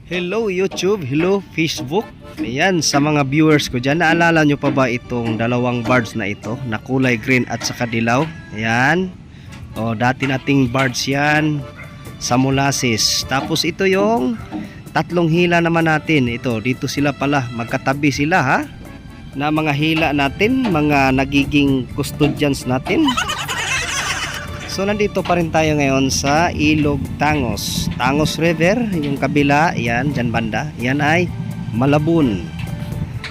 Hello YouTube, hello Facebook. Ayan, sa mga viewers ko dyan, naalala nyo pa ba itong dalawang birds na ito na kulay green at saka dilaw? Ayan, dati nating birds yan sa molasses. Tapos ito yung tatlong hila naman natin. Ito, dito sila pala, magkatabi sila ha, na mga hila natin, mga nagiging custodians natin. So nandito pa rin tayo ngayon sa Ilog Tangos, Tangos River, yung kabila, yan, dyan banda, yan ay Malabon.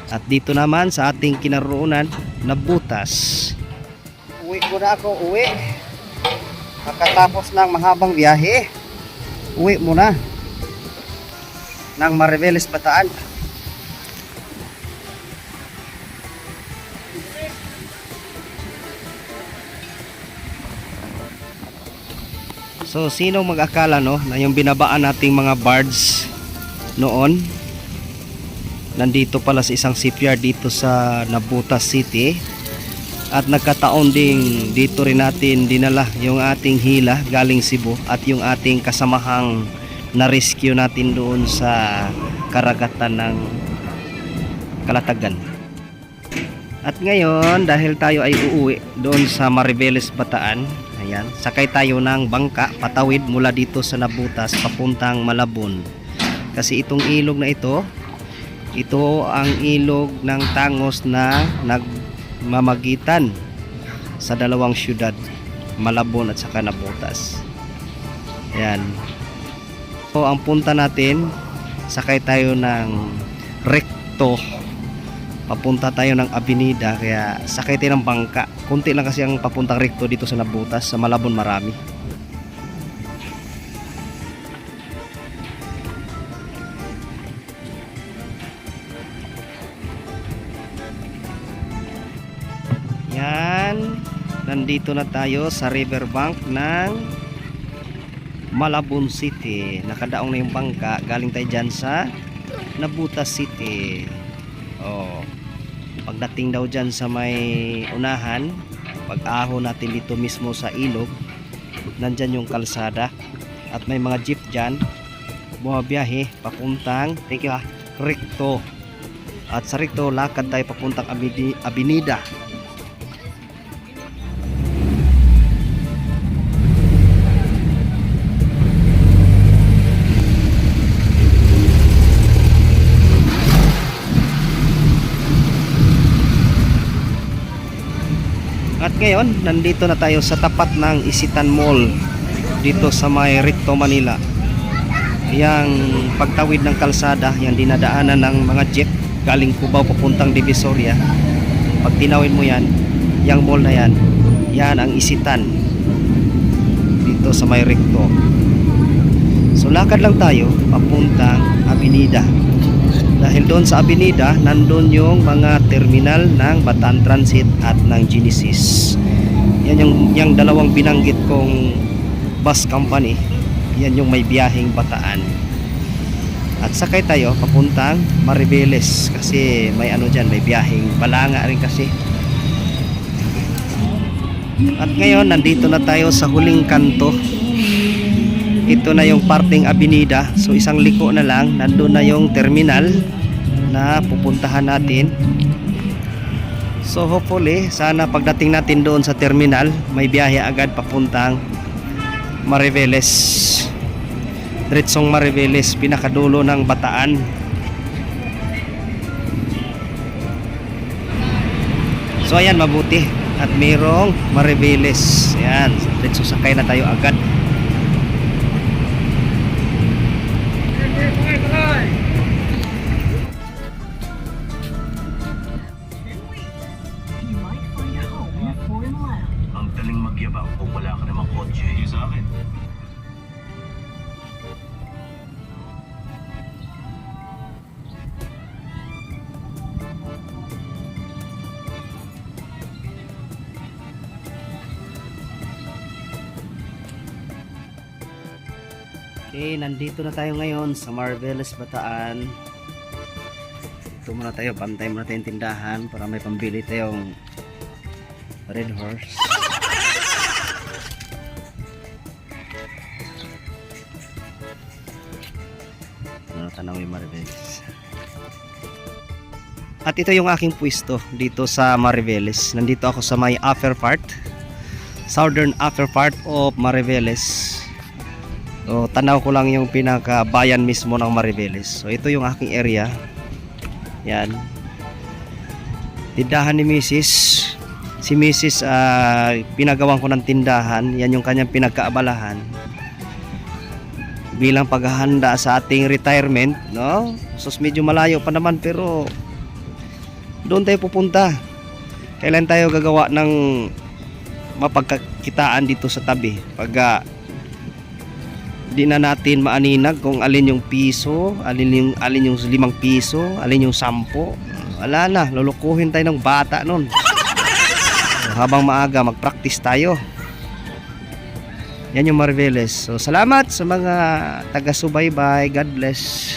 At dito naman sa ating kinaroonan, Nabutas. Uwi ko na ako, uwi. Pagkatapos ng mahabang biyahe, uwi muna ng Mariveles Bataan. So sino mag-akala no na yung binabaan nating mga birds noon nandito pala sa isang shipyard dito sa Nabutas City, at nagkataon ding dito rin natin dinala yung ating hila galing Cebu at yung ating kasamahang na-rescue natin doon sa karagatan ng Kalatagan. At ngayon dahil tayo ay uuwi doon sa Mariveles Bataan, ayan, sakay tayo ng bangka patawid mula dito sa Nabutas papuntang Malabon. Kasi itong ilog na ito ang ilog ng Tangos na nagmamagitan sa dalawang syudad, Malabon at saka Nabutas. Ayan. So ang punta natin, sakay tayo ng rekto papunta tayo ng Avenida, kaya sakay tayo ng bangka. Kunti lang kasi ang papuntang rekto dito sa Nabutas. Sa Malabon marami. Yan, nandito na tayo sa riverbank ng Malabon City. Nakadaong na yung bangka, galing tayo dyan sa Nabutas City. Pagdating daw dyan sa may unahan, pag-aho natin dito mismo sa ilog, nandyan yung kalsada at may mga jeep dyan bumabiyahe papuntang rekto. At sa rekto lakad tayo papuntang Avenida. At ngayon, nandito na tayo sa tapat ng Isitan Mall dito sa may Recto, Manila. Yang pagtawid ng kalsada, yang dinadaanan ng mga jeep galing Cubao papuntang Divisoria. Pag tinawid mo yan, yang mall na yan, yan ang Isitan dito sa may Recto. So lakad lang tayo papuntang Avenida. Dahil doon sa Avenida, nandun yung mga terminal ng Bataan Transit at ng Genesis. Yan yung dalawang binanggit kong bus company. Yan yung may biyaheng Bataan. At sakay tayo papuntang Mariveles kasi may ano dyan, may biyaheng Balanga rin kasi. At ngayon, nandito na tayo sa huling kanto. Ito na yung parting Avenida. So isang liko na lang, nandun na yung terminal na pupuntahan natin. So hopefully, sana pagdating natin doon sa terminal, may biyahe agad papuntang Mariveles. Diretsong Mariveles, pinakadulo ng Bataan. So ayan, mabuti. At mayroong Mariveles. Ayan, diretso sakay na tayo agad. Ang galing magyabang kung wala ka namang kotse. Yung sa akin. Okay, nandito na tayo ngayon sa Mariveles Bataan. Ito muna tayo, bantay muna tayong tindahan para may pambili tayong Red Horse. tanaw yung Mariveles. At ito yung aking pwesto dito sa Mariveles. Nandito ako sa may upper part, southern upper part of Mariveles. So tanaw ko lang yung pinakabayan mismo ng Mariveles. So ito yung aking area. Yan. Tindahan ni Mrs. Si Mrs. Pinagawan ko ng tindahan. Yan yung kanyang pinagkaabalahan bilang paghahanda sa ating retirement, no? So medyo malayo pa naman, pero doon tayo pupunta. Kailan tayo gagawa ng mapagkakitaan dito sa tabi pag di na natin maaninag kung alin yung piso, alin yung 5 piso, alin yung 10. Wala na, lulukuhin tayo ng bata nun. So, habang maaga mag-practice tayo. Yan yung Mariveles. So salamat sa mga taga-subaybay. God bless.